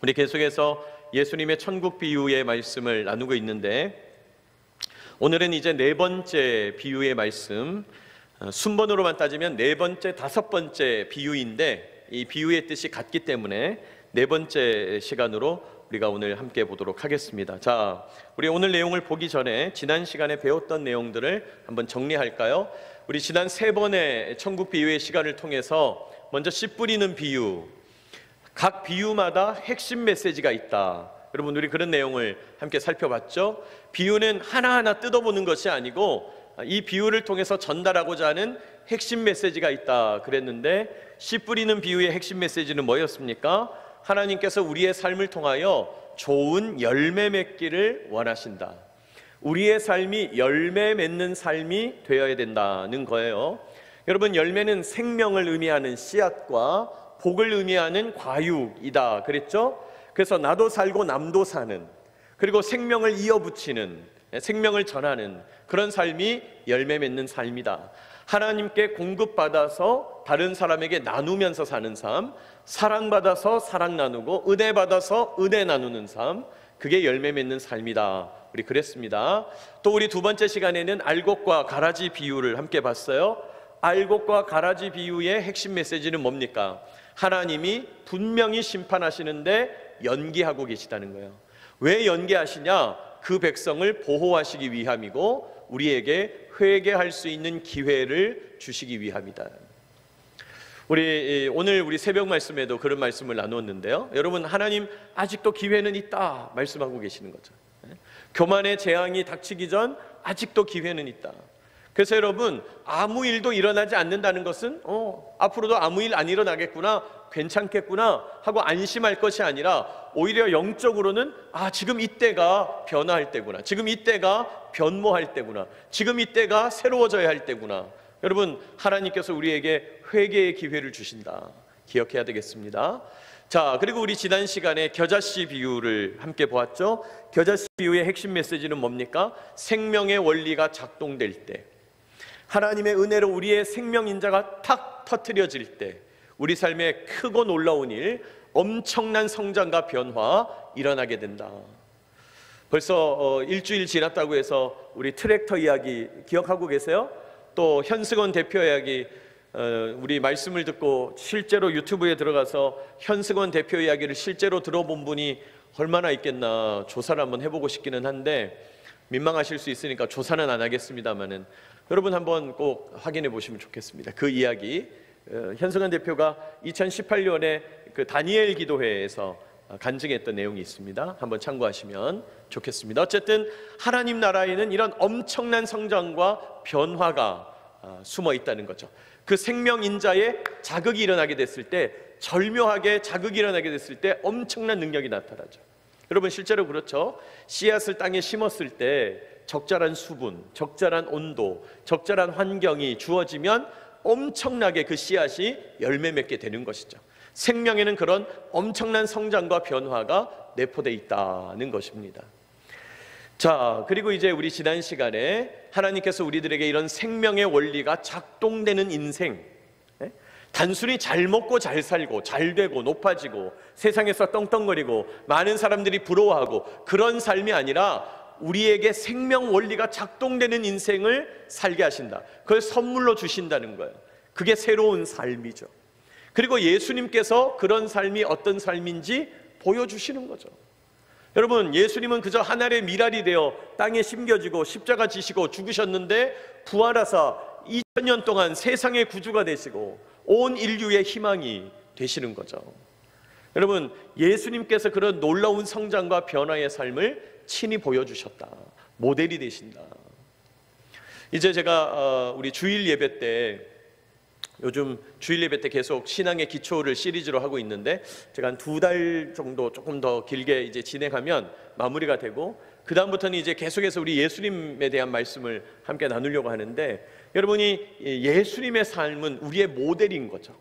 우리 계속해서 예수님의 천국 비유의 말씀을 나누고 있는데, 오늘은 이제 네 번째 비유의 말씀, 순번으로만 따지면 네 번째, 다섯 번째 비유인데, 이 비유의 뜻이 같기 때문에 네 번째 시간으로 우리가 오늘 함께 보도록 하겠습니다. 자, 우리 오늘 내용을 보기 전에 지난 시간에 배웠던 내용들을 한번 정리할까요? 우리 지난 세 번의 천국 비유의 시간을 통해서 먼저 씨 뿌리는 비유, 각 비유마다 핵심 메시지가 있다. 여러분, 우리 그런 내용을 함께 살펴봤죠? 비유는 하나하나 뜯어보는 것이 아니고 이 비유를 통해서 전달하고자 하는 핵심 메시지가 있다 그랬는데, 씨 뿌리는 비유의 핵심 메시지는 뭐였습니까? 하나님께서 우리의 삶을 통하여 좋은 열매 맺기를 원하신다. 우리의 삶이 열매 맺는 삶이 되어야 된다는 거예요. 여러분, 열매는 생명을 의미하는 씨앗과 복을 의미하는 과육이다 그랬죠? 그래서 나도 살고 남도 사는, 그리고 생명을 이어붙이는, 생명을 전하는 그런 삶이 열매 맺는 삶이다. 하나님께 공급받아서 다른 사람에게 나누면서 사는 삶, 사랑받아서 사랑 나누고 은혜 받아서 은혜 나누는 삶, 그게 열매 맺는 삶이다. 우리 그랬습니다. 또 우리 두 번째 시간에는 알곡과 가라지 비유를 함께 봤어요. 알곡과 가라지 비유의 핵심 메시지는 뭡니까? 하나님이 분명히 심판하시는데 연기하고 계시다는 거예요. 왜 연기하시냐? 그 백성을 보호하시기 위함이고 우리에게 회개할 수 있는 기회를 주시기 위함이다. 오늘 우리 새벽 말씀에도 그런 말씀을 나누었는데요. 여러분, 하나님 아직도 기회는 있다 말씀하고 계시는 거죠. 교만의 재앙이 닥치기 전 아직도 기회는 있다. 그래서 여러분, 아무 일도 일어나지 않는다는 것은 앞으로도 아무 일 안 일어나겠구나, 괜찮겠구나 하고 안심할 것이 아니라 오히려 영적으로는 지금 이때가 변화할 때구나, 지금 이때가 변모할 때구나, 지금 이때가 새로워져야 할 때구나. 여러분, 하나님께서 우리에게 회개의 기회를 주신다. 기억해야 되겠습니다. 자, 그리고 우리 지난 시간에 겨자씨 비유를 함께 보았죠. 겨자씨 비유의 핵심 메시지는 뭡니까? 생명의 원리가 작동될 때, 하나님의 은혜로 우리의 생명 인자가 탁 터뜨려질 때 우리 삶에 크고 놀라운 일, 엄청난 성장과 변화 일어나게 된다. 벌써 일주일 지났다고 해서 우리 트랙터 이야기 기억하고 계세요? 또 현승원 대표 이야기, 우리 말씀을 듣고 실제로 유튜브에 들어가서 현승원 대표 이야기를 실제로 들어본 분이 얼마나 있겠나 조사를 한번 해보고 싶기는 한데, 민망하실 수 있으니까 조사는 안 하겠습니다만은 여러분 한번 꼭 확인해 보시면 좋겠습니다. 그 이야기, 현승원 대표가 2018년에 그 다니엘 기도회에서 간증했던 내용이 있습니다. 한번 참고하시면 좋겠습니다. 어쨌든 하나님 나라에는 이런 엄청난 성장과 변화가 숨어 있다는 거죠. 그 생명 인자에 자극이 일어나게 됐을 때, 절묘하게 자극이 일어나게 됐을 때 엄청난 능력이 나타나죠. 여러분, 실제로 그렇죠. 씨앗을 땅에 심었을 때 적절한 수분, 적절한 온도, 적절한 환경이 주어지면 엄청나게 그 씨앗이 열매 맺게 되는 것이죠. 생명에는 그런 엄청난 성장과 변화가 내포되어 있다는 것입니다. 자, 그리고 이제 우리 지난 시간에 하나님께서 우리들에게 이런 생명의 원리가 작동되는 인생, 단순히 잘 먹고 잘 살고 잘 되고 높아지고 세상에서 떵떵거리고 많은 사람들이 부러워하고 그런 삶이 아니라 우리에게 생명 원리가 작동되는 인생을 살게 하신다. 그걸 선물로 주신다는 거예요. 그게 새로운 삶이죠. 그리고 예수님께서 그런 삶이 어떤 삶인지 보여주시는 거죠. 여러분, 예수님은 그저 하늘의 미랄이 되어 땅에 심겨지고 십자가 지시고 죽으셨는데 부활하사 2000년 동안 세상의 구주가 되시고 온 인류의 희망이 되시는 거죠. 여러분, 예수님께서 그런 놀라운 성장과 변화의 삶을 친히 보여주셨다. 모델이 되신다. 이제 제가 우리 주일 예배 때, 요즘 주일 예배 때 계속 신앙의 기초를 시리즈로 하고 있는데, 제가 한 2달 정도 조금 더 길게 이제 진행하면 마무리가 되고, 그 다음부터는 이제 계속해서 우리 예수님에 대한 말씀을 함께 나누려고 하는데, 여러분이 예수님의 삶은 우리의 모델인 거죠.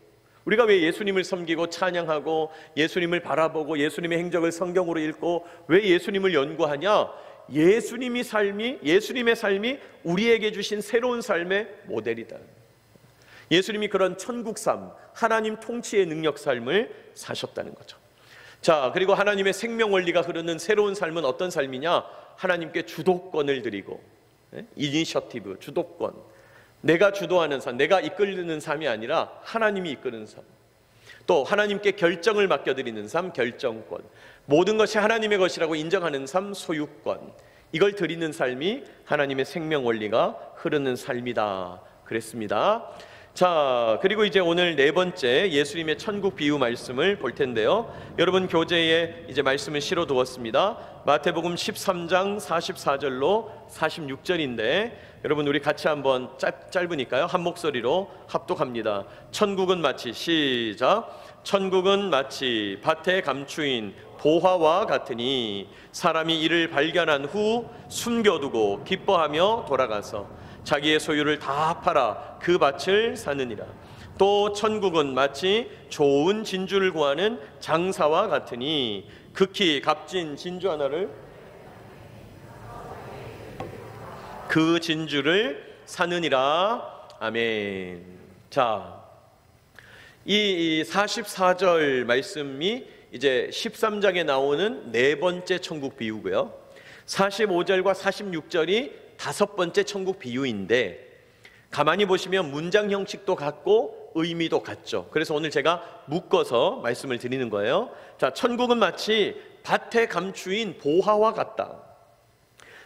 우리가 왜 예수님을 섬기고 찬양하고 예수님을 바라보고 예수님의 행적을 성경으로 읽고 왜 예수님을 연구하냐? 예수님의 삶이 우리에게 주신 새로운 삶의 모델이다. 예수님이 그런 천국 삶, 하나님 통치의 능력 삶을 사셨다는 거죠. 자, 그리고 하나님의 생명 원리가 흐르는 새로운 삶은 어떤 삶이냐? 하나님께 주도권을 드리고, 이니셔티브, 주도권. 내가 주도하는 삶, 내가 이끌는 삶이 아니라 하나님이 이끄는 삶. 또 하나님께 결정을 맡겨드리는 삶, 결정권. 모든 것이 하나님의 것이라고 인정하는 삶, 소유권. 이걸 드리는 삶이 하나님의 생명 원리가 흐르는 삶이다 그랬습니다. 자, 그리고 이제 오늘 네 번째 예수님의 천국 비유 말씀을 볼 텐데요. 여러분 교재에 이제 말씀을 실어 두었습니다. 마태복음 13장 44절로 46절인데 여러분 우리 같이 한번 짧으니까요. 한 목소리로 합독합니다. 천국은 마치 시작. 천국은 마치 밭에 감추인 보화와 같으니 사람이 이를 발견한 후 숨겨두고 기뻐하며 돌아가서 자기의 소유를 다 팔아 그 밭을 사느니라. 또 천국은 마치 좋은 진주를 구하는 장사와 같으니 극히 값진 진주 하나를 그 진주를 사느니라. 아멘. 자, 이 44절 말씀이 이제 13장에 나오는 네 번째 천국 비유고요. 45절과 46절이 다섯 번째 천국 비유인데 가만히 보시면 문장 형식도 같고 의미도 같죠. 그래서 오늘 제가 묶어서 말씀을 드리는 거예요. 자, 천국은 마치 밭에 감추인 보화와 같다.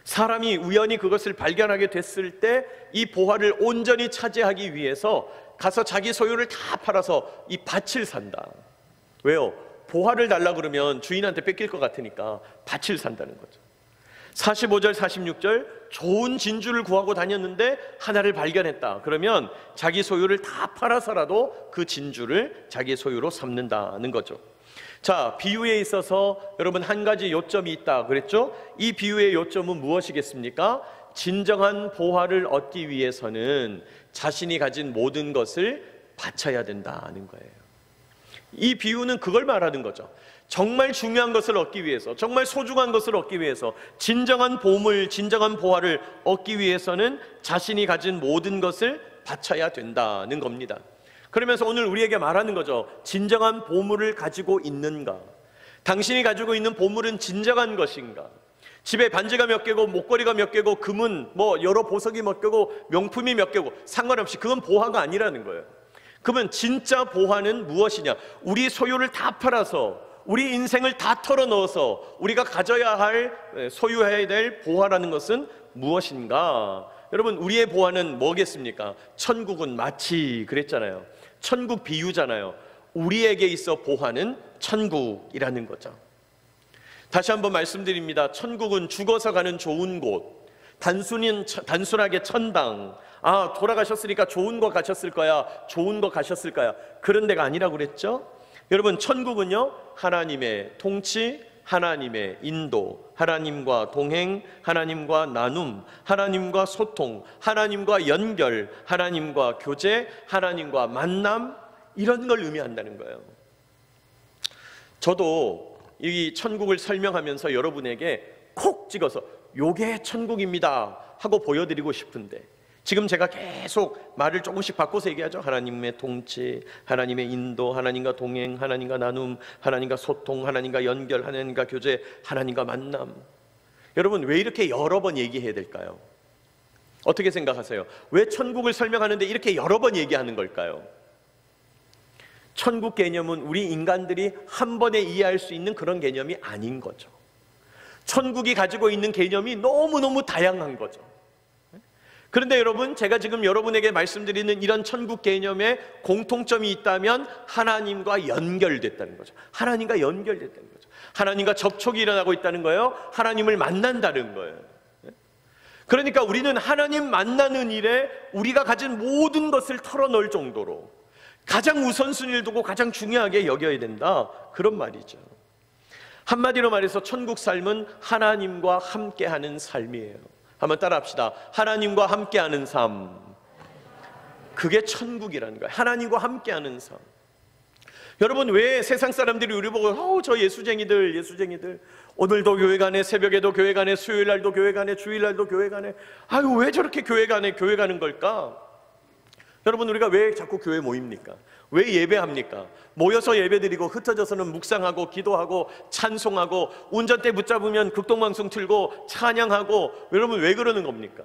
사람이 우연히 그것을 발견하게 됐을 때 이 보화를 온전히 차지하기 위해서 가서 자기 소유를 다 팔아서 이 밭을 산다. 왜요? 보화를 달라 그러면 주인한테 뺏길 것 같으니까 밭을 산다는 거죠. 45절 46절 좋은 진주를 구하고 다녔는데 하나를 발견했다. 그러면 자기 소유를 다 팔아서라도 그 진주를 자기 소유로 삼는다는 거죠. 자, 비유에 있어서 여러분 한 가지 요점이 있다 그랬죠? 이 비유의 요점은 무엇이겠습니까? 진정한 보화를 얻기 위해서는 자신이 가진 모든 것을 바쳐야 된다는 거예요. 이 비유는 그걸 말하는 거죠. 정말 중요한 것을 얻기 위해서, 정말 소중한 것을 얻기 위해서, 진정한 보물, 진정한 보화를 얻기 위해서는 자신이 가진 모든 것을 바쳐야 된다는 겁니다. 그러면서 오늘 우리에게 말하는 거죠. 진정한 보물을 가지고 있는가? 당신이 가지고 있는 보물은 진정한 것인가? 집에 반지가 몇 개고 목걸이가 몇 개고 금은 뭐 여러 보석이 몇 개고 명품이 몇 개고 상관없이 그건 보화가 아니라는 거예요. 그러면 진짜 보화는 무엇이냐? 우리 소유를 다 팔아서 우리 인생을 다 털어넣어서 우리가 가져야 할, 소유해야 될 보화라는 것은 무엇인가? 여러분 우리의 보화는 뭐겠습니까? 천국은 마치 그랬잖아요. 천국 비유잖아요. 우리에게 있어 보화는 천국이라는 거죠. 다시 한번 말씀드립니다. 천국은 죽어서 가는 좋은 곳, 단순하게 천당, 아 돌아가셨으니까 좋은 거 가셨을 거야, 좋은 거 가셨을 거야, 그런 데가 아니라고 그랬죠. 여러분 천국은요 하나님의 통치, 하나님의 인도, 하나님과 동행, 하나님과 나눔, 하나님과 소통, 하나님과 연결, 하나님과 교제, 하나님과 만남, 이런 걸 의미한다는 거예요. 저도 이 천국을 설명하면서 여러분에게 콕 찍어서 요게 천국입니다 하고 보여드리고 싶은데 지금 제가 계속 말을 조금씩 바꿔서 얘기하죠. 하나님의 통치, 하나님의 인도, 하나님과 동행, 하나님과 나눔, 하나님과 소통, 하나님과 연결, 하나님과 교제, 하나님과 만남. 여러분 왜 이렇게 여러 번 얘기해야 될까요? 어떻게 생각하세요? 왜 천국을 설명하는데 이렇게 여러 번 얘기하는 걸까요? 천국 개념은 우리 인간들이 한 번에 이해할 수 있는 그런 개념이 아닌 거죠. 천국이 가지고 있는 개념이 너무너무 다양한 거죠. 그런데 여러분, 제가 지금 여러분에게 말씀드리는 이런 천국 개념에 공통점이 있다면 하나님과 연결됐다는 거죠. 하나님과 연결됐다는 거죠. 하나님과 접촉이 일어나고 있다는 거예요. 하나님을 만난다는 거예요. 그러니까 우리는 하나님 만나는 일에 우리가 가진 모든 것을 털어놓을 정도로 가장 우선순위를 두고 가장 중요하게 여겨야 된다, 그런 말이죠. 한마디로 말해서 천국 삶은 하나님과 함께하는 삶이에요. 한번 따라합시다. 하나님과 함께하는 삶, 그게 천국이라는 거예요. 하나님과 함께하는 삶. 여러분 왜 세상 사람들이 우리 보고 저 예수쟁이들 오늘도 교회 가네, 새벽에도 교회 가네, 수요일날도 교회 가네, 주일날도 교회 가네, 아유 왜 저렇게 교회 가는 걸까? 여러분, 우리가 왜 자꾸 교회 모입니까? 왜 예배합니까? 모여서 예배드리고 흩어져서는 묵상하고 기도하고 찬송하고 운전대 붙잡으면 극동방송 틀고 찬양하고, 여러분 왜 그러는 겁니까?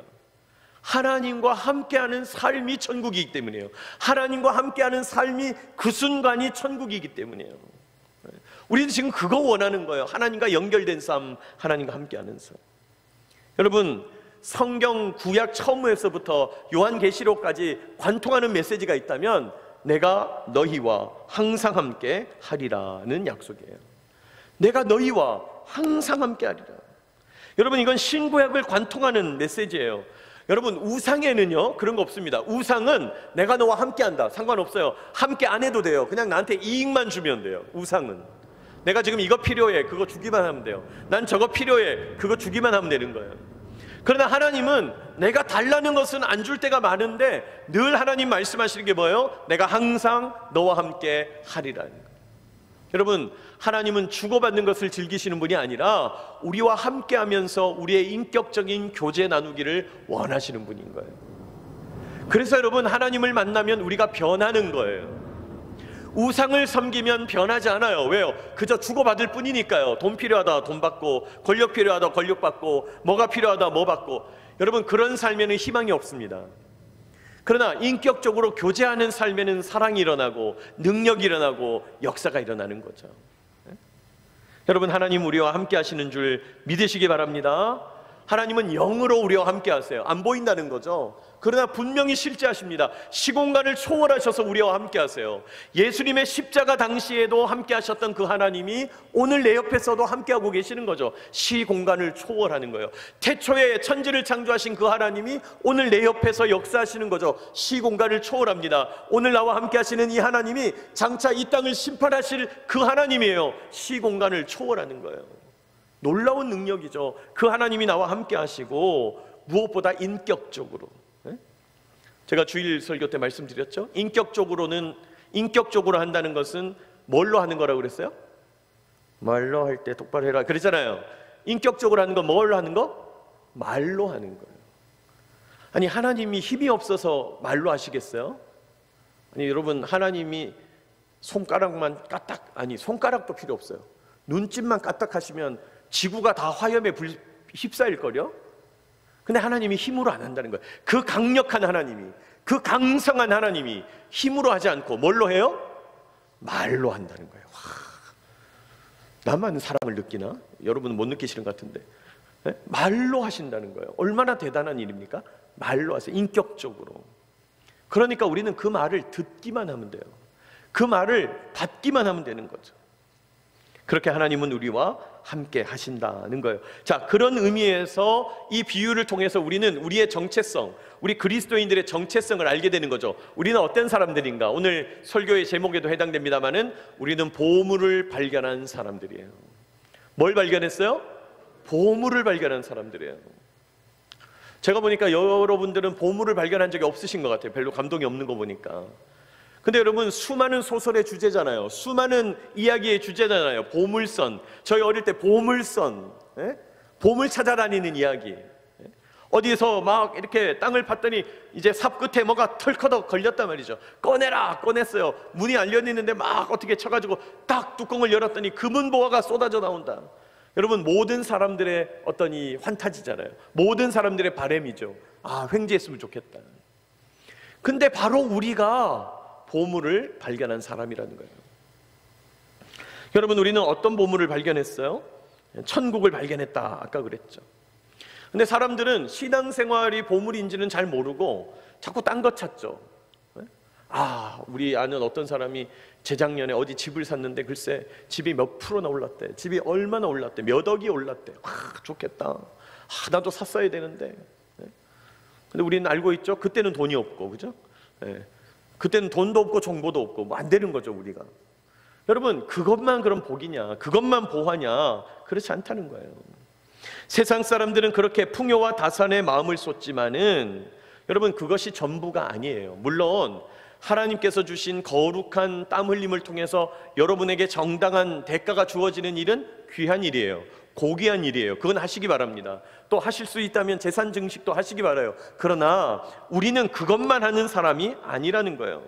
하나님과 함께하는 삶이 천국이기 때문이에요. 하나님과 함께하는 삶이 그 순간이 천국이기 때문이에요. 우리는 지금 그거 원하는 거예요. 하나님과 연결된 삶, 하나님과 함께하는 삶. 여러분, 성경 구약 처음에서부터 요한계시록까지 관통하는 메시지가 있다면 내가 너희와 항상 함께 하리라는 약속이에요. 내가 너희와 항상 함께 하리라. 여러분, 이건 신구약을 관통하는 메시지예요. 여러분, 우상에는요 그런 거 없습니다. 우상은 내가 너와 함께 한다, 상관없어요. 함께 안 해도 돼요. 그냥 나한테 이익만 주면 돼요. 우상은 내가 지금 이거 필요해, 그거 주기만 하면 돼요. 난 저거 필요해, 그거 주기만 하면 되는 거예요. 그러나 하나님은 내가 달라는 것은 안 줄 때가 많은데 늘 하나님 말씀하시는 게 뭐예요? 내가 항상 너와 함께 하리라는 거예요. 여러분, 하나님은 주고받는 것을 즐기시는 분이 아니라 우리와 함께하면서 우리의 인격적인 교제 나누기를 원하시는 분인 거예요. 그래서 여러분, 하나님을 만나면 우리가 변하는 거예요. 우상을 섬기면 변하지 않아요. 왜요? 그저 주고받을 뿐이니까요. 돈 필요하다 돈 받고, 권력 필요하다 권력 받고, 뭐가 필요하다 뭐 받고. 여러분, 그런 삶에는 희망이 없습니다. 그러나 인격적으로 교제하는 삶에는 사랑이 일어나고 능력이 일어나고 역사가 일어나는 거죠. 여러분, 하나님 우리와 함께 하시는 줄 믿으시기 바랍니다. 하나님은 영으로 우리와 함께 하세요. 안 보인다는 거죠. 그러나 분명히 실제하십니다. 시공간을 초월하셔서 우리와 함께 하세요. 예수님의 십자가 당시에도 함께 하셨던 그 하나님이 오늘 내 옆에서도 함께 하고 계시는 거죠. 시공간을 초월하는 거예요. 태초에 천지를 창조하신 그 하나님이 오늘 내 옆에서 역사하시는 거죠. 시공간을 초월합니다. 오늘 나와 함께 하시는 이 하나님이 장차 이 땅을 심판하실 그 하나님이에요. 시공간을 초월하는 거예요. 놀라운 능력이죠. 그 하나님이 나와 함께 하시고, 무엇보다 인격적으로, 제가 주일 설교 때 말씀드렸죠. 인격적으로 한다는 것은 뭘로 하는 거라고 그랬어요? 말로 할 때 똑바로 해라 그랬잖아요. 인격적으로 하는 건 뭘로 하는 거? 말로 하는 거예요. 아니, 하나님이 힘이 없어서 말로 하시겠어요? 아니, 여러분, 하나님이 손가락만 까딱, 아니 손가락도 필요 없어요. 눈짓만 까딱 하시면 지구가 다 화염에 휩싸일걸요? 근데 하나님이 힘으로 안 한다는 거예요. 그 강력한 하나님이, 그 강성한 하나님이 힘으로 하지 않고 뭘로 해요? 말로 한다는 거예요. 와, 나만 사랑을 느끼나? 여러분은 못 느끼시는 것 같은데, 네? 말로 하신다는 거예요. 얼마나 대단한 일입니까? 말로 하세요. 인격적으로. 그러니까 우리는 그 말을 듣기만 하면 돼요. 그 말을 받기만 하면 되는 거죠. 그렇게 하나님은 우리와 함께 하신다는 거예요. 자, 그런 의미에서 이 비유를 통해서 우리는 우리의 정체성, 우리 그리스도인들의 정체성을 알게 되는 거죠. 우리는 어떤 사람들인가? 오늘 설교의 제목에도 해당됩니다만은 우리는 보물을 발견한 사람들이에요. 뭘 발견했어요? 보물을 발견한 사람들이에요. 제가 보니까 여러분들은 보물을 발견한 적이 없으신 것 같아요. 별로 감동이 없는 거 보니까. 근데 여러분, 수많은 소설의 주제잖아요. 수많은 이야기의 주제잖아요. 보물선. 저희 어릴 때 보물선, 보물 찾아다니는 이야기. 어디에서 막 이렇게 땅을 팠더니 이제 삽 끝에 뭐가 털커덕 걸렸단 말이죠. 꺼내라, 꺼냈어요. 문이 열려있는데 막 어떻게 쳐가지고 딱 뚜껑을 열었더니 금은보화가 쏟아져 나온다. 여러분, 모든 사람들의 어떤 이 환타지잖아요. 모든 사람들의 바람이죠. 아, 횡재했으면 좋겠다. 근데 바로 우리가 보물을 발견한 사람이라는 거예요. 여러분, 우리는 어떤 보물을 발견했어요? 천국을 발견했다, 아까 그랬죠. 근데 사람들은 신앙생활이 보물인지는 잘 모르고 자꾸 딴 것 찾죠. 아, 우리 아는 어떤 사람이 재작년에 어디 집을 샀는데 글쎄 집이 몇 프로나 올랐대, 집이 얼마나 올랐대, 몇 억이 올랐대. 와, 좋겠다. 아, 나도 샀어야 되는데. 근데 우리는 알고 있죠. 그때는 돈이 없고, 그죠? 그때는 돈도 없고 정보도 없고 뭐 안 되는 거죠, 우리가. 여러분, 그것만 그럼 복이냐, 그것만 보화냐? 그렇지 않다는 거예요. 세상 사람들은 그렇게 풍요와 다산에 마음을 쏟지만은 여러분, 그것이 전부가 아니에요. 물론 하나님께서 주신 거룩한 땀 흘림을 통해서 여러분에게 정당한 대가가 주어지는 일은 귀한 일이에요. 고귀한 일이에요. 그건 하시기 바랍니다. 또 하실 수 있다면 재산 증식도 하시기 바라요. 그러나 우리는 그것만 하는 사람이 아니라는 거예요.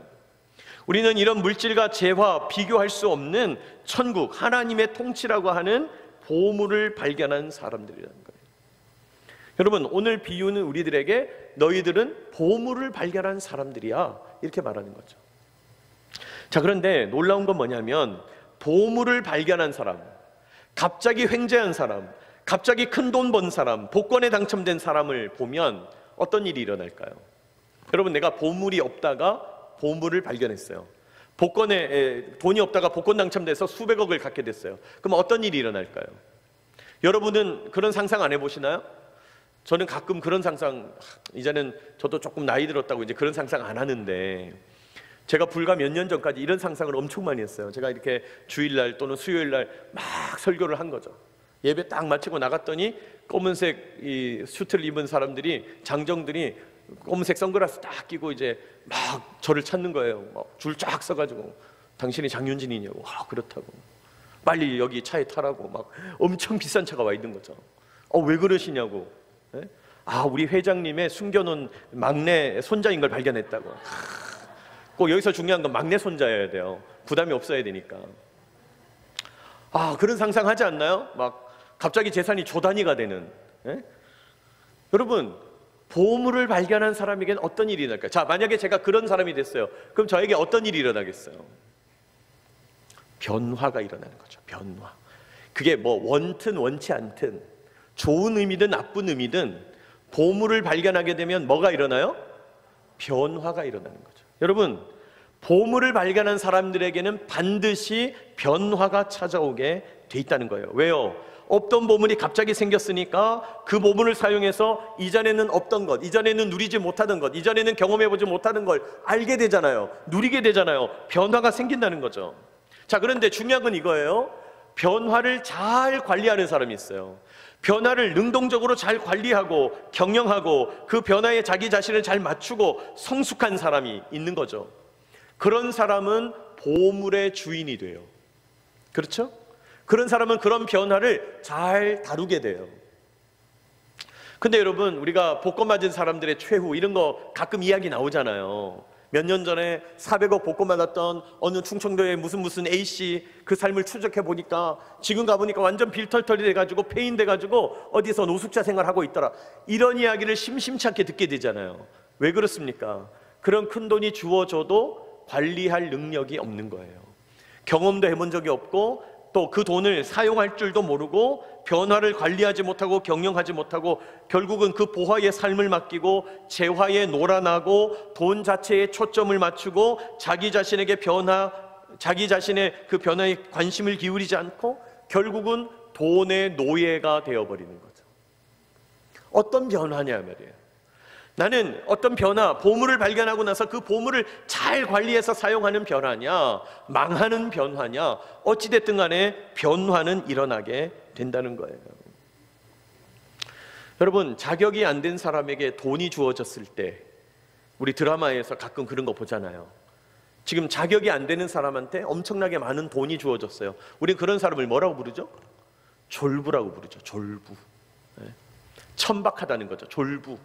우리는 이런 물질과 재화 비교할 수 없는 천국, 하나님의 통치라고 하는 보물을 발견한 사람들이라는 거예요. 여러분, 오늘 비유는 우리들에게 너희들은 보물을 발견한 사람들이야, 이렇게 말하는 거죠. 자, 그런데 놀라운 건 뭐냐면 보물을 발견한 사람, 갑자기 횡재한 사람, 갑자기 큰 돈 번 사람, 복권에 당첨된 사람을 보면 어떤 일이 일어날까요? 여러분, 내가 보물이 없다가 보물을 발견했어요. 복권에 돈이 없다가 복권 당첨돼서 수백억을 갖게 됐어요. 그럼 어떤 일이 일어날까요? 여러분은 그런 상상 안 해보시나요? 저는 가끔 그런 상상, 이제는 저도 조금 나이 들었다고 이제 그런 상상 안 하는데, 제가 불과 몇 년 전까지 이런 상상을 엄청 많이 했어요. 제가 이렇게 주일날 또는 수요일날 막 설교를 한 거죠. 예배 딱 마치고 나갔더니 검은색 이 수트를 입은 사람들이, 장정들이 검은색 선글라스 딱 끼고 이제 막 저를 찾는 거예요. 막 줄 쫙 서가지고 당신이 장윤진이냐고. 그렇다고. 빨리 여기 차에 타라고. 막 엄청 비싼 차가 와 있는 거죠. 왜 그러시냐고. 네? 우리 회장님의 숨겨놓은 막내 손자인 걸 발견했다고. 꼭 여기서 중요한 건 막내 손자여야 돼요. 부담이 없어야 되니까. 그런 상상하지 않나요? 막 갑자기 재산이 조 단위가 되는. 네? 여러분, 보물을 발견한 사람에게는 어떤 일이 일어날까요? 자, 만약에 제가 그런 사람이 됐어요. 그럼 저에게 어떤 일이 일어나겠어요? 변화가 일어나는 거죠. 변화. 그게 뭐 원튼 원치 않든, 좋은 의미든 나쁜 의미든 보물을 발견하게 되면 뭐가 일어나요? 변화가 일어나는 거죠. 여러분, 보물을 발견한 사람들에게는 반드시 변화가 찾아오게 돼 있다는 거예요. 왜요? 없던 보물이 갑자기 생겼으니까 그 보물을 사용해서 이전에는 없던 것, 이전에는 누리지 못하던 것, 이전에는 경험해보지 못하는 걸 알게 되잖아요. 누리게 되잖아요. 변화가 생긴다는 거죠. 자, 그런데 중요한 건 이거예요. 변화를 잘 관리하는 사람이 있어요. 변화를 능동적으로 잘 관리하고 경영하고 그 변화에 자기 자신을 잘 맞추고 성숙한 사람이 있는 거죠. 그런 사람은 보물의 주인이 돼요. 그렇죠? 그런 사람은 그런 변화를 잘 다루게 돼요. 근데 여러분, 우리가 복권 맞은 사람들의 최후 이런 거 가끔 이야기 나오잖아요. 몇 년 전에 400억 복권 받았던 어느 충청도의 무슨 A씨 그 삶을 추적해 보니까 지금 가보니까 완전 빌털털이 돼가지고 폐인 돼가지고 어디서 노숙자 생활하고 있더라. 이런 이야기를 심심치 않게 듣게 되잖아요. 왜 그렇습니까? 그런 큰 돈이 주어져도 관리할 능력이 없는 거예요. 경험도 해본 적이 없고 또 그 돈을 사용할 줄도 모르고 변화를 관리하지 못하고 경영하지 못하고 결국은 그 보화의 삶을 맡기고 재화에 놀아나고 돈 자체에 초점을 맞추고 자기 자신에게 자기 자신의 그 변화에 관심을 기울이지 않고 결국은 돈의 노예가 되어버리는 거죠. 어떤 변화냐 말이에요. 나는 어떤 변화, 보물을 발견하고 나서 그 보물을 잘 관리해서 사용하는 변화냐, 망하는 변화냐, 어찌됐든 간에 변화는 일어나게 된다는 거예요. 여러분, 자격이 안 된 사람에게 돈이 주어졌을 때 우리 드라마에서 가끔 그런 거 보잖아요. 지금 자격이 안 되는 사람한테 엄청나게 많은 돈이 주어졌어요. 우린 그런 사람을 뭐라고 부르죠? 졸부라고 부르죠. 졸부. 천박하다는 거죠. 졸부.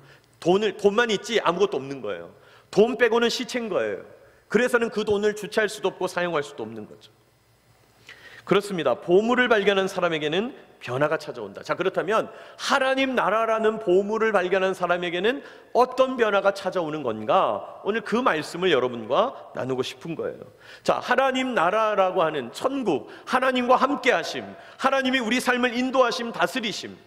돈만 있지 아무것도 없는 거예요. 돈 빼고는 시체인 거예요. 그래서는 그 돈을 주체할 수도 없고 사용할 수도 없는 거죠. 그렇습니다. 보물을 발견한 사람에게는 변화가 찾아온다. 자, 그렇다면 하나님 나라라는 보물을 발견한 사람에게는 어떤 변화가 찾아오는 건가? 오늘 그 말씀을 여러분과 나누고 싶은 거예요. 자, 하나님 나라라고 하는 천국, 하나님과 함께 하심, 하나님이 우리 삶을 인도하심, 다스리심,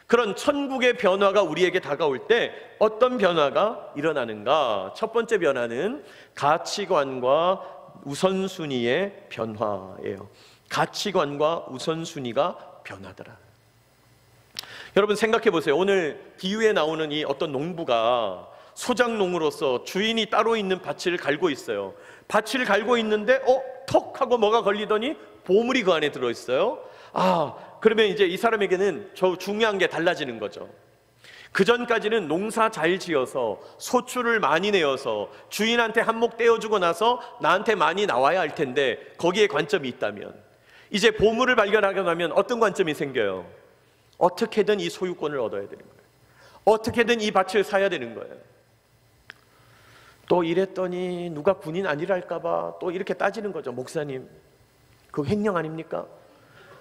그런 천국의 변화가 우리에게 다가올 때 어떤 변화가 일어나는가? 첫 번째 변화는 가치관과 우선순위의 변화예요. 가치관과 우선순위가 변하더라. 여러분 생각해 보세요. 오늘 비유에 나오는 이 어떤 농부가 소작농으로서 주인이 따로 있는 밭을 갈고 있어요. 밭을 갈고 있는데 턱 하고 뭐가 걸리더니 보물이 그 안에 들어있어요. 그러면 이제 이 사람에게는 저 중요한 게 달라지는 거죠. 그 전까지는 농사 잘 지어서 소출을 많이 내어서 주인한테 한몫 떼어주고 나서 나한테 많이 나와야 할 텐데 거기에 관점이 있다면, 이제 보물을 발견하게 되면 어떤 관점이 생겨요? 어떻게든 이 소유권을 얻어야 되는 거예요. 어떻게든 이 밭을 사야 되는 거예요. 또 이랬더니 누가 군인 아니랄까 봐 또 이렇게 따지는 거죠. 목사님, 그 횡령 아닙니까?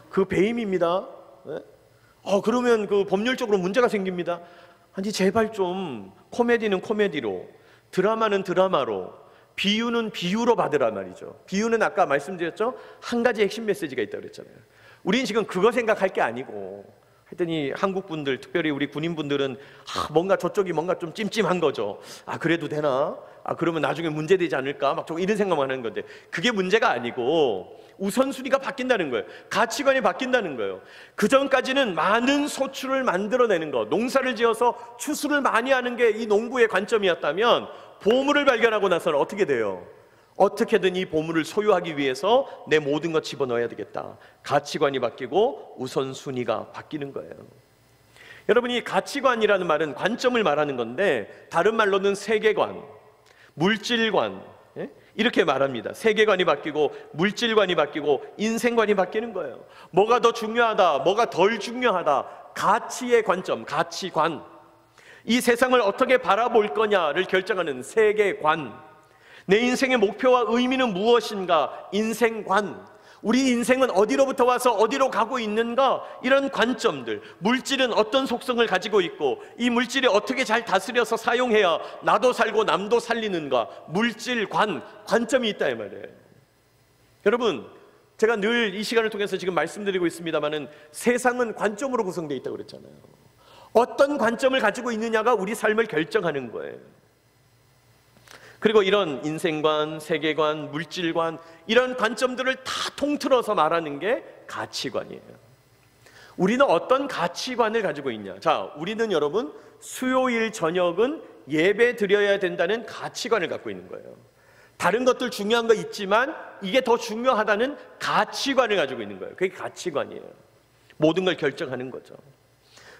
그 배임입니다. 네? 그러면 그 법률적으로 문제가 생깁니다. 아니 제발 좀 코미디는 코미디로, 드라마는 드라마로, 비유는 비유로 받으라 말이죠. 비유는 아까 말씀드렸죠? 한 가지 핵심 메시지가 있다고 그랬잖아요. 우리는 지금 그거 생각할 게 아니고, 했더니 한국 분들, 특별히 우리 군인분들은 뭔가 저쪽이 뭔가 좀 찜찜한 거죠. 그래도 되나? 그러면 나중에 문제되지 않을까? 막 좀 이런 생각만 하는 건데, 그게 문제가 아니고 우선순위가 바뀐다는 거예요. 가치관이 바뀐다는 거예요. 그 전까지는 많은 소출을 만들어내는 것, 농사를 지어서 추수를 많이 하는 게 이 농부의 관점이었다면, 보물을 발견하고 나서는 어떻게 돼요? 어떻게든 이 보물을 소유하기 위해서 내 모든 것 집어넣어야 되겠다. 가치관이 바뀌고 우선순위가 바뀌는 거예요. 여러분, 이 가치관이라는 말은 관점을 말하는 건데, 다른 말로는 세계관, 물질관, 이렇게 말합니다. 세계관이 바뀌고 물질관이 바뀌고 인생관이 바뀌는 거예요. 뭐가 더 중요하다, 뭐가 덜 중요하다, 가치의 관점, 가치관, 이 세상을 어떻게 바라볼 거냐를 결정하는 세계관, 내 인생의 목표와 의미는 무엇인가, 인생관, 우리 인생은 어디로부터 와서 어디로 가고 있는가, 이런 관점들, 물질은 어떤 속성을 가지고 있고 이 물질이 어떻게 잘 다스려서 사용해야 나도 살고 남도 살리는가, 물질관, 관점이 있다 이 말이에요. 여러분, 제가 늘 이 시간을 통해서 지금 말씀드리고 있습니다마는 세상은 관점으로 구성되어 있다고 그랬잖아요. 어떤 관점을 가지고 있느냐가 우리 삶을 결정하는 거예요. 그리고 이런 인생관, 세계관, 물질관, 이런 관점들을 다 통틀어서 말하는 게 가치관이에요. 우리는 어떤 가치관을 가지고 있냐? 자, 우리는 여러분 수요일 저녁은 예배 드려야 된다는 가치관을 갖고 있는 거예요. 다른 것들 중요한 거 있지만 이게 더 중요하다는 가치관을 가지고 있는 거예요. 그게 가치관이에요. 모든 걸 결정하는 거죠.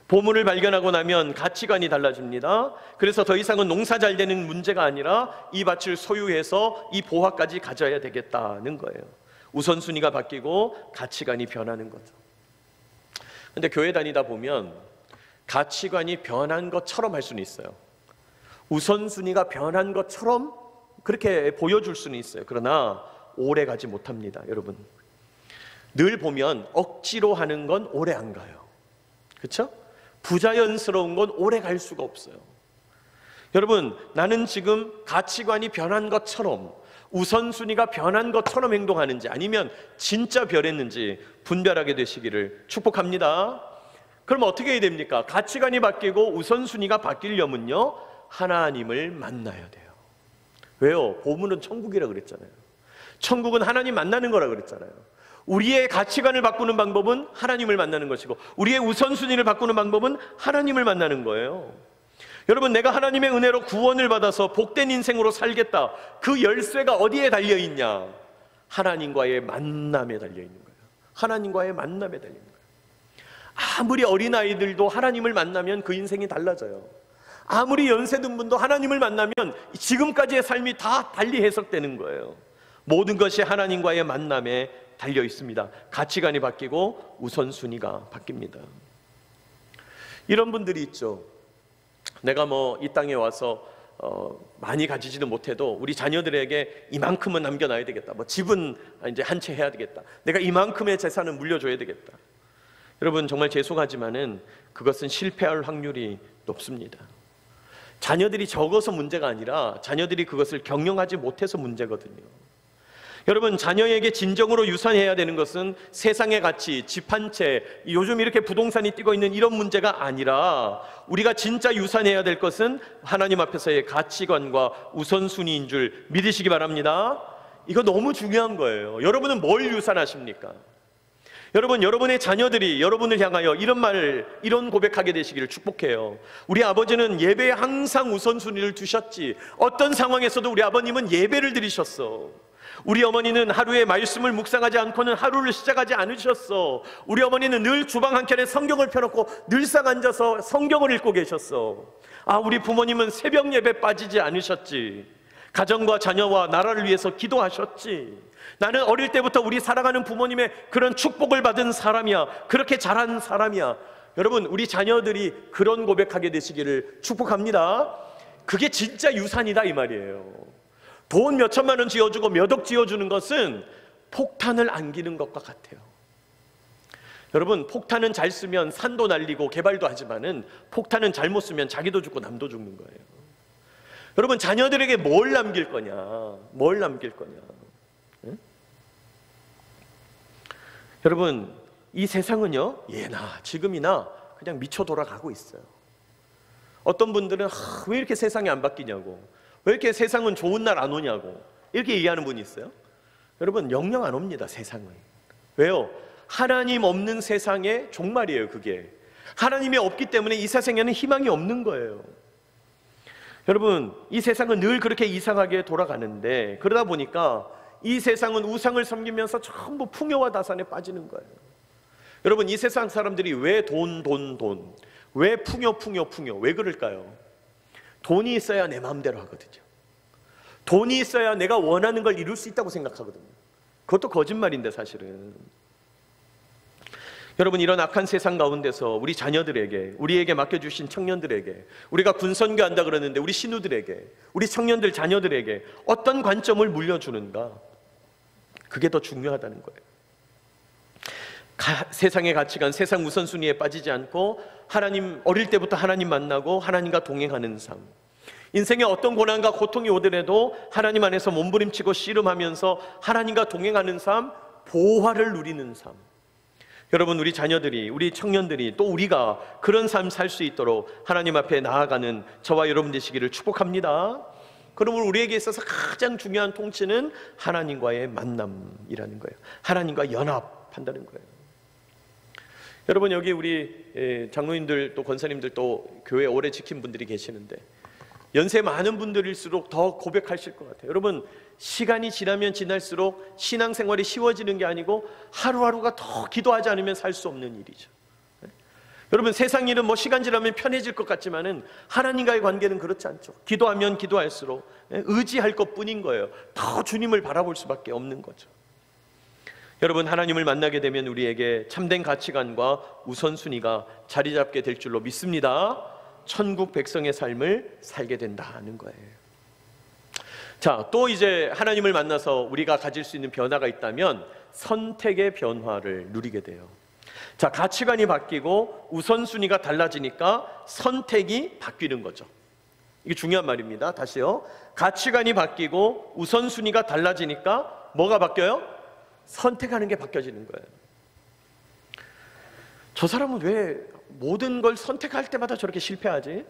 보물을 발견하고 나면 가치관이 달라집니다. 그래서 더 이상은 농사 잘 되는 문제가 아니라 이 밭을 소유해서 이 보화까지 가져야 되겠다는 거예요. 우선순위가 바뀌고 가치관이 변하는 거죠. 근데 교회 다니다 보면 가치관이 변한 것처럼 할 수는 있어요. 우선순위가 변한 것처럼 그렇게 보여줄 수는 있어요. 그러나 오래 가지 못합니다. 여러분, 늘 보면 억지로 하는 건 오래 안 가요. 그렇죠? 부자연스러운 건 오래 갈 수가 없어요. 여러분, 나는 지금 가치관이 변한 것처럼, 우선순위가 변한 것처럼 행동하는지 아니면 진짜 변했는지 분별하게 되시기를 축복합니다. 그럼 어떻게 해야 됩니까? 가치관이 바뀌고 우선순위가 바뀌려면요, 하나님을 만나야 돼요. 왜요? 보물은 천국이라고 그랬잖아요. 천국은 하나님 만나는 거라 그랬잖아요. 우리의 가치관을 바꾸는 방법은 하나님을 만나는 것이고, 우리의 우선순위를 바꾸는 방법은 하나님을 만나는 거예요. 여러분, 내가 하나님의 은혜로 구원을 받아서 복된 인생으로 살겠다, 그 열쇠가 어디에 달려있냐? 하나님과의 만남에 달려있는 거예요. 하나님과의 만남에 달려있는 거예요. 아무리 어린아이들도 하나님을 만나면 그 인생이 달라져요. 아무리 연세든 분도 하나님을 만나면 지금까지의 삶이 다 달리 해석되는 거예요. 모든 것이 하나님과의 만남에 달려 있습니다. 가치관이 바뀌고 우선순위가 바뀝니다. 이런 분들이 있죠. 내가 이 땅에 와서 많이 가지지도 못해도 우리 자녀들에게 이만큼은 남겨놔야 되겠다. 집은 이제 한 채 해야 되겠다. 내가 이만큼의 재산은 물려줘야 되겠다. 여러분, 정말 죄송하지만은 그것은 실패할 확률이 높습니다. 자녀들이 적어서 문제가 아니라 자녀들이 그것을 경영하지 못해서 문제거든요. 여러분, 자녀에게 진정으로 유산해야 되는 것은 세상의 가치, 집 한 채, 요즘 이렇게 부동산이 뛰고 있는 이런 문제가 아니라 우리가 진짜 유산해야 될 것은 하나님 앞에서의 가치관과 우선순위인 줄 믿으시기 바랍니다. 이거 너무 중요한 거예요. 여러분은 뭘 유산하십니까? 여러분, 여러분의 자녀들이 여러분을 향하여 이런 고백하게 되시기를 축복해요. 우리 아버지는 예배에 항상 우선순위를 두셨지. 어떤 상황에서도 우리 아버님은 예배를 드리셨어. 우리 어머니는 하루에 말씀을 묵상하지 않고는 하루를 시작하지 않으셨어. 우리 어머니는 늘 주방 한켠에 성경을 펴놓고 늘상 앉아서 성경을 읽고 계셨어. 우리 부모님은 새벽 예배 빠지지 않으셨지. 가정과 자녀와 나라를 위해서 기도하셨지. 나는 어릴 때부터 우리 사랑하는 부모님의 그런 축복을 받은 사람이야. 그렇게 자란 사람이야. 여러분, 우리 자녀들이 그런 고백하게 되시기를 축복합니다. 그게 진짜 유산이다 이 말이에요. 돈 몇 천만 원 지어주고 몇 억 지어주는 것은 폭탄을 안기는 것과 같아요. 여러분, 폭탄은 잘 쓰면 산도 날리고 개발도 하지만은 폭탄은 잘못 쓰면 자기도 죽고 남도 죽는 거예요. 여러분, 자녀들에게 뭘 남길 거냐? 뭘 남길 거냐? 응? 여러분, 이 세상은요, 예나 지금이나 그냥 미쳐 돌아가고 있어요. 어떤 분들은 왜 이렇게 세상이 안 바뀌냐고, 왜 이렇게 세상은 좋은 날 안 오냐고 이렇게 얘기하는 분이 있어요. 여러분, 영영 안 옵니다, 세상은. 왜요? 하나님 없는 세상의 종말이에요. 그게 하나님이 없기 때문에 이 세상에는 희망이 없는 거예요. 여러분, 이 세상은 늘 그렇게 이상하게 돌아가는데, 그러다 보니까 이 세상은 우상을 섬기면서 전부 풍요와 다산에 빠지는 거예요. 여러분, 이 세상 사람들이 왜 돈, 왜 풍요, 왜 그럴까요? 돈이 있어야 내 마음대로 하거든요. 돈이 있어야 내가 원하는 걸 이룰 수 있다고 생각하거든요. 그것도 거짓말인데 사실은. 여러분, 이런 악한 세상 가운데서 우리 자녀들에게, 우리에게 맡겨주신 청년들에게, 우리가 군선교 한다 그러는데 우리 신우들에게, 우리 청년들 자녀들에게 어떤 관점을 물려주는가, 그게 더 중요하다는 거예요. 세상의 가치관, 세상 우선순위에 빠지지 않고 하나님, 어릴 때부터 하나님 만나고 하나님과 동행하는 삶, 인생에 어떤 고난과 고통이 오더라도 하나님 안에서 몸부림치고 씨름하면서 하나님과 동행하는 삶, 보화를 누리는 삶. 여러분, 우리 자녀들이, 우리 청년들이, 또 우리가 그런 삶 살 수 있도록 하나님 앞에 나아가는 저와 여러분 되시기를 축복합니다. 그러므로 우리에게 있어서 가장 중요한 통치는 하나님과의 만남이라는 거예요. 하나님과 연합한다는 거예요. 여러분, 여기 우리 장로님들 또 권사님들 또 교회 오래 지킨 분들이 계시는데 연세 많은 분들일수록 더 고백하실 것 같아요. 여러분, 시간이 지나면 지날수록 신앙생활이 쉬워지는 게 아니고 하루하루가 더 기도하지 않으면 살 수 없는 일이죠. 여러분, 세상 일은 뭐 시간 지나면 편해질 것 같지만은 하나님과의 관계는 그렇지 않죠. 기도하면 기도할수록 의지할 것뿐인 거예요. 더 주님을 바라볼 수밖에 없는 거죠. 여러분, 하나님을 만나게 되면 우리에게 참된 가치관과 우선순위가 자리 잡게 될 줄로 믿습니다. 천국 백성의 삶을 살게 된다는 거예요. 자, 또 이제 하나님을 만나서 우리가 가질 수 있는 변화가 있다면 선택의 변화를 누리게 돼요. 자, 가치관이 바뀌고 우선순위가 달라지니까 선택이 바뀌는 거죠. 이게 중요한 말입니다. 다시요. 가치관이 바뀌고 우선순위가 달라지니까 뭐가 바뀌어요? 선택하는 게 바뀌어지는 거예요. 저 사람은 왜 모든 걸 선택할 때마다 저렇게 실패하지?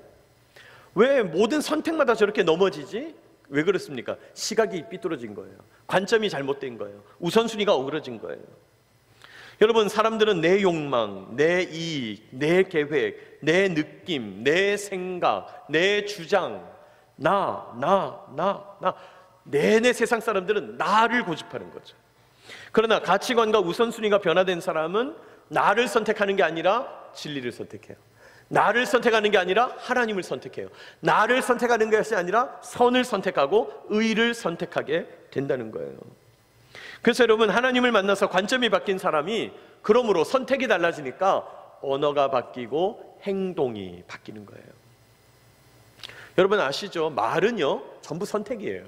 왜 모든 선택마다 저렇게 넘어지지? 왜 그렇습니까? 시각이 삐뚤어진 거예요. 관점이 잘못된 거예요. 우선순위가 어그러진 거예요. 여러분, 사람들은 내 욕망, 내 이익, 내 계획, 내 느낌, 내 생각, 내 주장, 내내 세상 사람들은 나를 고집하는 거죠. 그러나 가치관과 우선순위가 변화된 사람은 나를 선택하는 게 아니라 진리를 선택해요. 나를 선택하는 게 아니라 하나님을 선택해요. 나를 선택하는 것이 아니라 선을 선택하고 의를 선택하게 된다는 거예요. 그래서 여러분, 하나님을 만나서 관점이 바뀐 사람이 그러므로 선택이 달라지니까 언어가 바뀌고 행동이 바뀌는 거예요. 여러분 아시죠? 말은요 전부 선택이에요.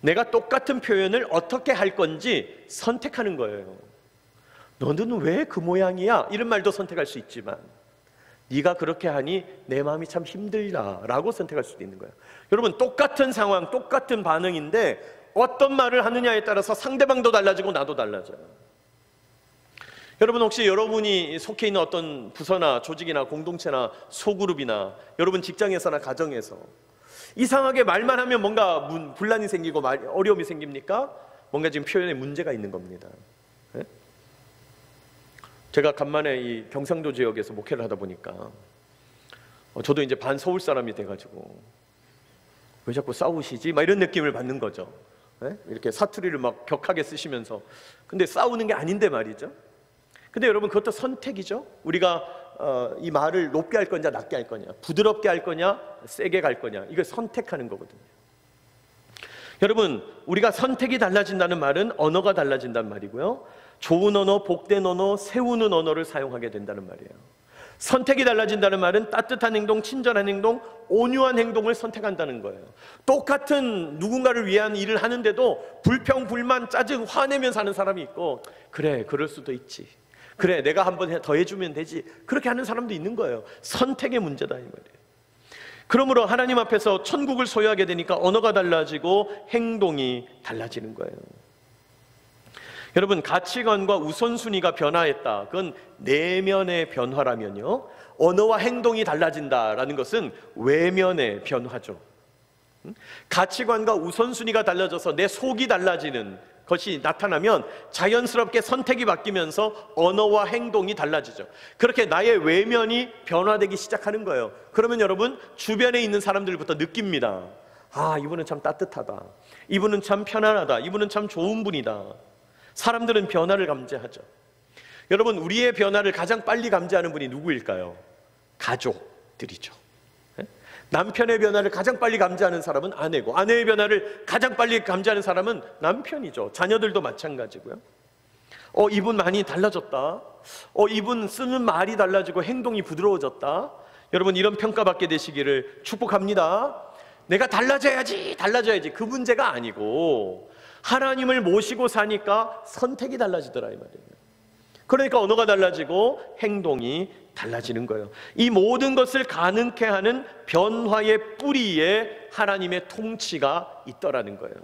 내가 똑같은 표현을 어떻게 할 건지 선택하는 거예요. 너는 왜 그 모양이야? 이런 말도 선택할 수 있지만 네가 그렇게 하니 내 마음이 참 힘들다 라고 선택할 수도 있는 거예요. 여러분, 똑같은 상황, 똑같은 반응인데 어떤 말을 하느냐에 따라서 상대방도 달라지고 나도 달라져요. 여러분, 혹시 여러분이 속해 있는 어떤 부서나 조직이나 공동체나 소그룹이나 여러분 직장에서나 가정에서 이상하게 말만 하면 뭔가 분란이 생기고 어려움이 생깁니까? 뭔가 지금 표현에 문제가 있는 겁니다. 네? 제가 간만에 이 경상도 지역에서 목회를 하다 보니까 저도 이제 반 서울 사람이 돼가지고 왜 자꾸 싸우시지? 막 이런 느낌을 받는 거죠. 네? 이렇게 사투리를 막 격하게 쓰시면서. 근데 싸우는 게 아닌데 말이죠. 근데 여러분, 그것도 선택이죠. 우리가 이 말을 높게 할 거냐 낮게 할 거냐, 부드럽게 할 거냐 세게 갈 거냐, 이걸 선택하는 거거든요. 여러분, 우리가 선택이 달라진다는 말은 언어가 달라진다는 말이고요, 좋은 언어, 복된 언어, 세우는 언어를 사용하게 된다는 말이에요. 선택이 달라진다는 말은 따뜻한 행동, 친절한 행동, 온유한 행동을 선택한다는 거예요. 똑같은 누군가를 위한 일을 하는데도 불평, 불만, 짜증, 화내면서 하는 사람이 있고, 그래, 그럴 수도 있지, 그래, 내가 한번 더 해주면 되지, 그렇게 하는 사람도 있는 거예요. 선택의 문제다 이 말이에요. 그러므로 하나님 앞에서 천국을 소유하게 되니까 언어가 달라지고 행동이 달라지는 거예요. 여러분, 가치관과 우선순위가 변화했다, 그건 내면의 변화라면요, 언어와 행동이 달라진다라는 것은 외면의 변화죠. 가치관과 우선순위가 달라져서 내 속이 달라지는 것이 나타나면 자연스럽게 선택이 바뀌면서 언어와 행동이 달라지죠. 그렇게 나의 외면이 변화되기 시작하는 거예요. 그러면 여러분, 주변에 있는 사람들부터 느낍니다. 아, 이분은 참 따뜻하다, 이분은 참 편안하다, 이분은 참 좋은 분이다. 사람들은 변화를 감지하죠. 여러분, 우리의 변화를 가장 빨리 감지하는 분이 누구일까요? 가족들이죠. 남편의 변화를 가장 빨리 감지하는 사람은 아내고, 아내의 변화를 가장 빨리 감지하는 사람은 남편이죠. 자녀들도 마찬가지고요. 이분 많이 달라졌다, 이분 쓰는 말이 달라지고 행동이 부드러워졌다. 여러분, 이런 평가받게 되시기를 축복합니다. 내가 달라져야지, 그 문제가 아니고 하나님을 모시고 사니까 선택이 달라지더라 이 말이에요. 그러니까 언어가 달라지고 행동이 달라지는 거예요. 이 모든 것을 가능케 하는 변화의 뿌리에 하나님의 통치가 있더라는 거예요.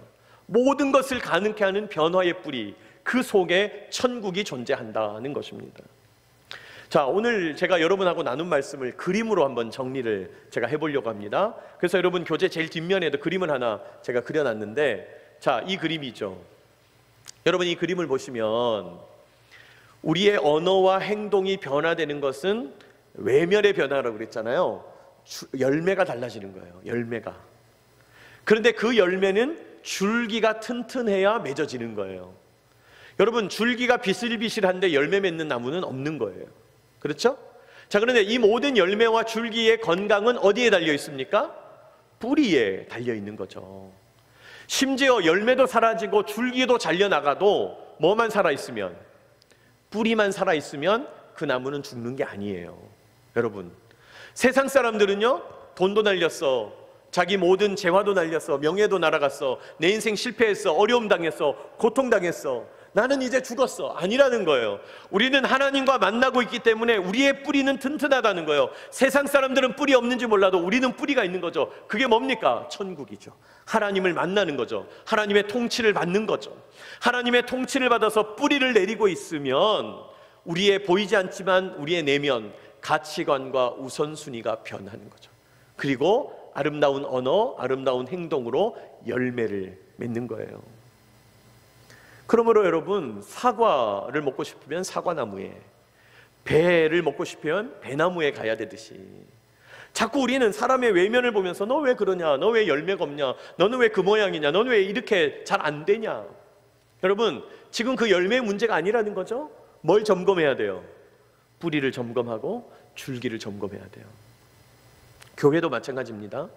모든 것을 가능케 하는 변화의 뿌리, 그 속에 천국이 존재한다는 것입니다. 자, 오늘 제가 여러분하고 나눈 말씀을 그림으로 한번 정리를 제가 해보려고 합니다. 그래서 여러분, 교재 제일 뒷면에도 그림을 하나 제가 그려놨는데, 자, 이 그림이죠. 여러분, 이 그림을 보시면 우리의 언어와 행동이 변화되는 것은 외면의 변화라고 그랬잖아요. 열매가 달라지는 거예요. 열매가. 그런데 그 열매는 줄기가 튼튼해야 맺어지는 거예요. 여러분, 줄기가 비실비실한데 열매 맺는 나무는 없는 거예요. 그렇죠? 자, 그런데 이 모든 열매와 줄기의 건강은 어디에 달려 있습니까? 뿌리에 달려 있는 거죠. 심지어 열매도 사라지고 줄기도 잘려나가도 뭐만 살아있으면, 뿌리만 살아있으면 그 나무는 죽는 게 아니에요. 여러분, 세상 사람들은요, 돈도 날렸어, 자기 모든 재화도 날렸어, 명예도 날아갔어, 내 인생 실패했어, 어려움 당했어, 고통 당했어, 나는 이제 죽었어. 아니라는 거예요. 우리는 하나님과 만나고 있기 때문에 우리의 뿌리는 튼튼하다는 거예요. 세상 사람들은 뿌리 없는지 몰라도 우리는 뿌리가 있는 거죠. 그게 뭡니까? 천국이죠. 하나님을 만나는 거죠. 하나님의 통치를 받는 거죠. 하나님의 통치를 받아서 뿌리를 내리고 있으면 우리의 보이지 않지만 우리의 내면, 가치관과 우선순위가 변하는 거죠. 그리고 아름다운 언어, 아름다운 행동으로 열매를 맺는 거예요. 그러므로 여러분, 사과를 먹고 싶으면 사과나무에, 배를 먹고 싶으면 배나무에 가야 되듯이, 자꾸 우리는 사람의 외면을 보면서 너 왜 그러냐, 너 왜 열매가 없냐, 너는 왜 그 모양이냐, 너는 왜 이렇게 잘 안 되냐. 여러분, 지금 그 열매의 문제가 아니라는 거죠. 뭘 점검해야 돼요? 뿌리를 점검하고 줄기를 점검해야 돼요. 교회도 마찬가지입니다.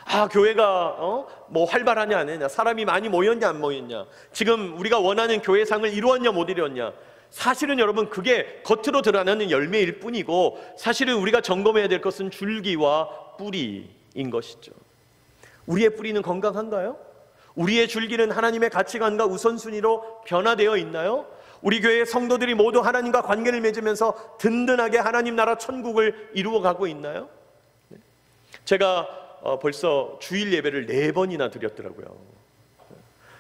아, 교회가 뭐 활발하냐 안 했냐, 사람이 많이 모였냐 안 모였냐, 지금 우리가 원하는 교회상을 이루었냐 못 이루었냐, 사실은 여러분, 그게 겉으로 드러나는 열매일 뿐이고 사실은 우리가 점검해야 될 것은 줄기와 뿌리인 것이죠. 우리의 뿌리는 건강한가요? 우리의 줄기는 하나님의 가치관과 우선순위로 변화되어 있나요? 우리 교회의 성도들이 모두 하나님과 관계를 맺으면서 든든하게 하나님 나라 천국을 이루어가고 있나요? 제가 벌써 주일 예배를 4번이나 드렸더라고요.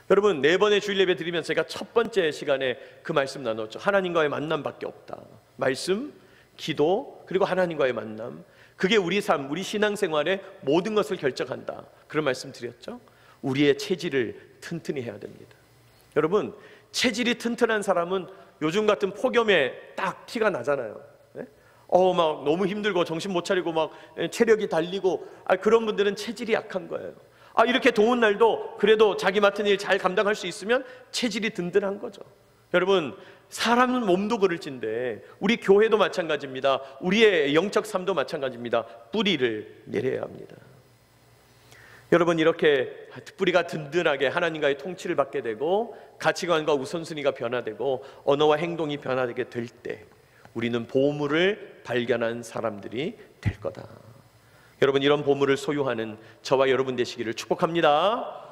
여러분, 4번의 주일 예배 드리면서 제가 첫 번째 시간에 그 말씀 나눴죠. 하나님과의 만남밖에 없다. 말씀, 기도, 그리고 하나님과의 만남, 그게 우리 삶, 우리 신앙생활의 모든 것을 결정한다. 그런 말씀 드렸죠. 우리의 체질을 튼튼히 해야 됩니다. 여러분, 체질이 튼튼한 사람은 요즘 같은 폭염에 딱 티가 나잖아요. 막 너무 힘들고 정신 못 차리고 막 체력이 달리고, 그런 분들은 체질이 약한 거예요. 이렇게 더운 날도 그래도 자기 맡은 일 잘 감당할 수 있으면 체질이 든든한 거죠. 여러분, 사람 몸도 그럴진데 우리 교회도 마찬가지입니다. 우리의 영적 삶도 마찬가지입니다. 뿌리를 내려야 합니다. 여러분, 이렇게 뿌리가 든든하게 하나님과의 통치를 받게 되고 가치관과 우선순위가 변화되고 언어와 행동이 변화되게 될 때 우리는 보물을 발견한 사람들이 될 거다. 여러분, 이런 보물을 소유하는 저와 여러분 되시기를 축복합니다.